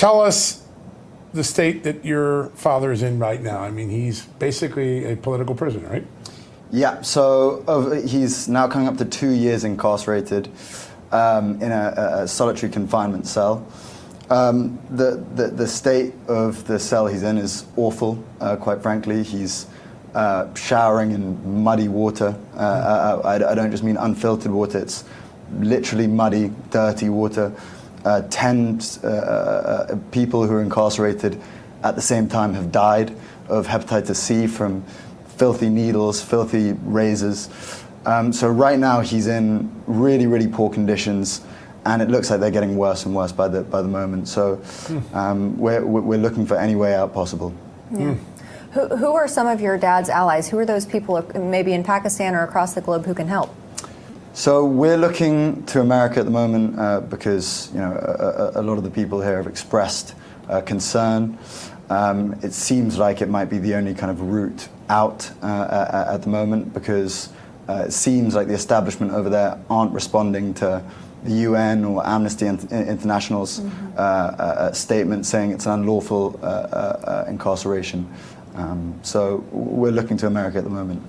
Tell us the state that your father is in right now. I mean, he's basically a political prisoner, right? Yeah, so he's now coming up to 2 years incarcerated in a solitary confinement cell. The state of the cell he's in is awful, quite frankly. He's showering in muddy water. I don't just mean unfiltered water, it's literally muddy, dirty water. 10 people who are incarcerated at the same time have died of hepatitis C from filthy needles, filthy razors. So right now he's in really, really poor conditions, and it looks like they're getting worse and worse by the moment. So we're looking for any way out possible. Yeah. Who are some of your dad's allies? Who are those people, maybe in Pakistan or across the globe, who can help? So we're looking to America at the moment because a lot of the people here have expressed concern. It seems like it might be the only kind of route out at the moment, because it seems like the establishment over there aren't responding to the UN or Amnesty International's statement saying it's an unlawful incarceration. So we're looking to America at the moment.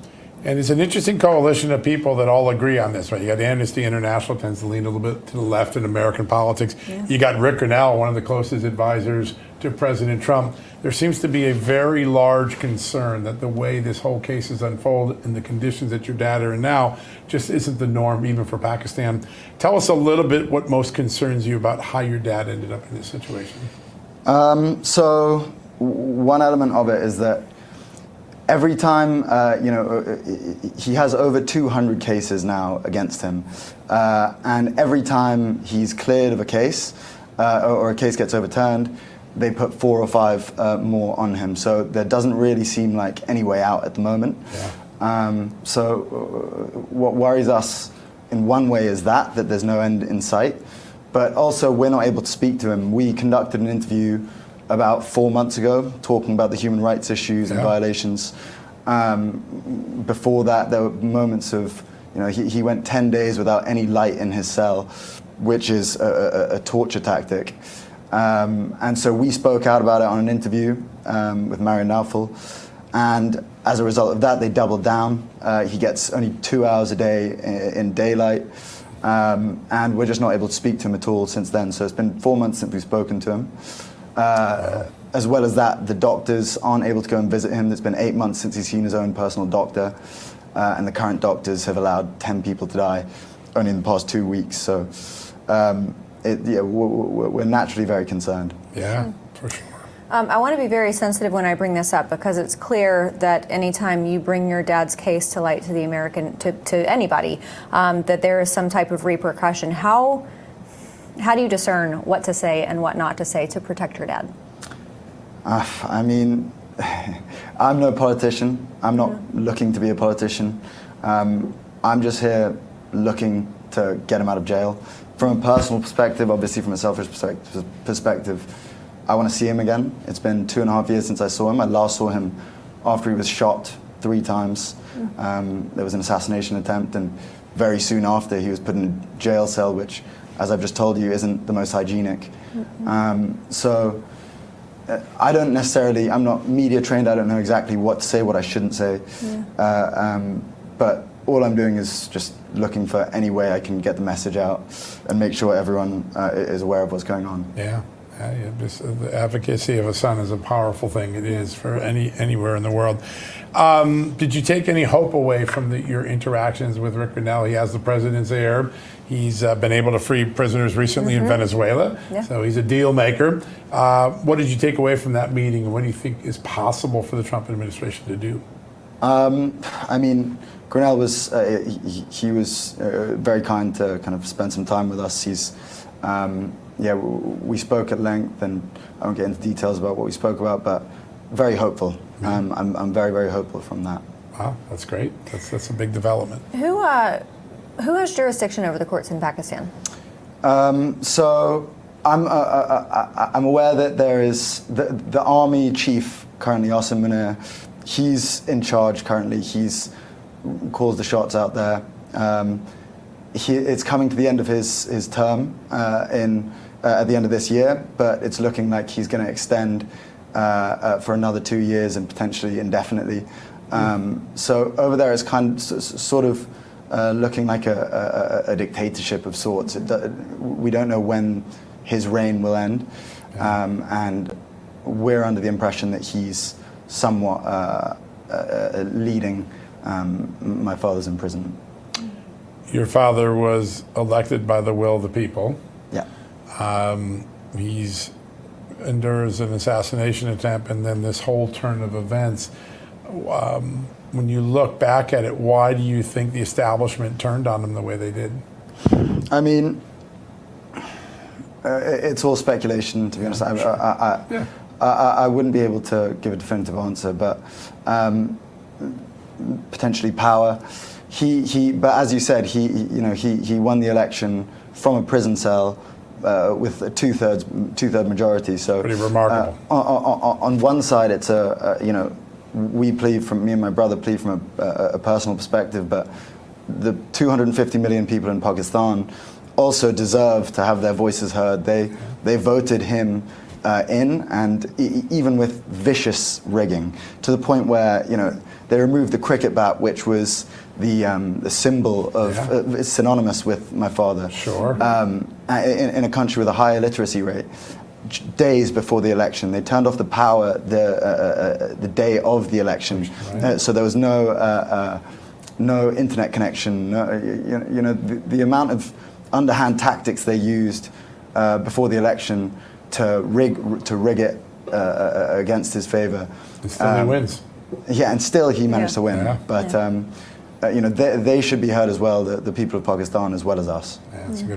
And it's an interesting coalition of people that all agree on this, right? You got Amnesty International, tends to lean a little bit to the left in American politics. Yeah. You got Rick Grinnell, one of the closest advisors to President Trump. There seems to be a very large concern that the way this whole case is unfolded and the conditions that your dad are in now just isn't the norm, even for Pakistan. Tell us a little bit what most concerns you about how your dad ended up in this situation. So one element of it is that every time, he has over 200 cases now against him, and every time he's cleared of a case or a case gets overturned, they put 4 or 5 more on him. So there doesn't really seem like any way out at the moment. Yeah. So what worries us in one way is that there's no end in sight, but also we're not able to speak to him. We conducted an interview about 4 months ago, talking about the human rights issues and violations. Before that, there were moments of, he went 10 days without any light in his cell, which is a torture tactic. And so we spoke out about it on an interview with Marion Naufel. And as a result of that, they doubled down. He gets only 2 hours a day in daylight. And we're just not able to speak to him at all since then. So it's been 4 months since we've spoken to him. As well as that, the doctors aren't able to go and visit him. It's been 8 months since he's seen his own personal doctor, and the current doctors have allowed 10 people to die only in the past 2 weeks. So we're naturally very concerned. Yeah, for sure. I want to be very sensitive when I bring this up, because it's clear that anytime you bring your dad's case to light to the American, to anybody, that there is some type of repercussion. How do you discern what to say and what not to say to protect your dad? I mean, I'm no politician. I'm not looking to be a politician. I'm just here looking to get him out of jail. From a personal perspective, obviously from a selfish perspective, I want to see him again. It's been 2.5 years since I saw him. I last saw him after he was shot 3 times. There was an assassination attempt, and very soon after he was put in a jail cell, which, as I've just told you, isn't the most hygienic. So I don't necessarily, I'm not media trained, I don't know exactly what to say, what I shouldn't say. But all I'm doing is just looking for any way I can get the message out and make sure everyone is aware of what's going on. Yeah. The advocacy of a son is a powerful thing. It is for anywhere in the world. Did you take any hope away from your interactions with Rick Grinnell? He has the president's ear. He's been able to free prisoners recently in Venezuela, so he's a deal maker. What did you take away from that meeting, and what do you think is possible for the Trump administration to do? I mean, Grinnell was he was very kind to kind of spend some time with us. He's we spoke at length, and I won't get into details about what we spoke about, but very hopeful. I'm very, very hopeful from that. Wow, that's great. That's a big development. Who has jurisdiction over the courts in Pakistan? So I'm aware that there is the army chief currently, Asim Munir. He's in charge currently. He's calls the shots out there. It's coming to the end of his term at the end of this year, but it's looking like he's going to extend for another 2 years and potentially indefinitely. So over there it's sort of looking like a dictatorship of sorts. We don't know when his reign will end, and we're under the impression that he's somewhat leading my father's imprisonment. Your father was elected by the will of the people. Yeah. He's endures an assassination attempt and then this whole turn of events. When you look back at it, why do you think the establishment turned on him the way they did? I mean, it's all speculation, to be honest. I wouldn't be able to give a definitive answer, but potentially power. But as you said, he won the election from a prison cell with a two-third majority. So pretty remarkable. On one side, it's me and my brother plead from a personal perspective, but the 250 million people in Pakistan also deserve to have their voices heard. They voted him in, and even with vicious rigging, to the point where they removed the cricket bat, which was the symbol of it's synonymous with my father. Sure. In a country with a high illiteracy rate. Days before the election, they turned off the power the day of the election, so there was no internet connection. The amount of underhand tactics they used before the election to rig it against his favor. And still he wins. Yeah, and still he managed to win. Yeah. But they should be heard as well, the people of Pakistan as well as us. Yeah, that's a good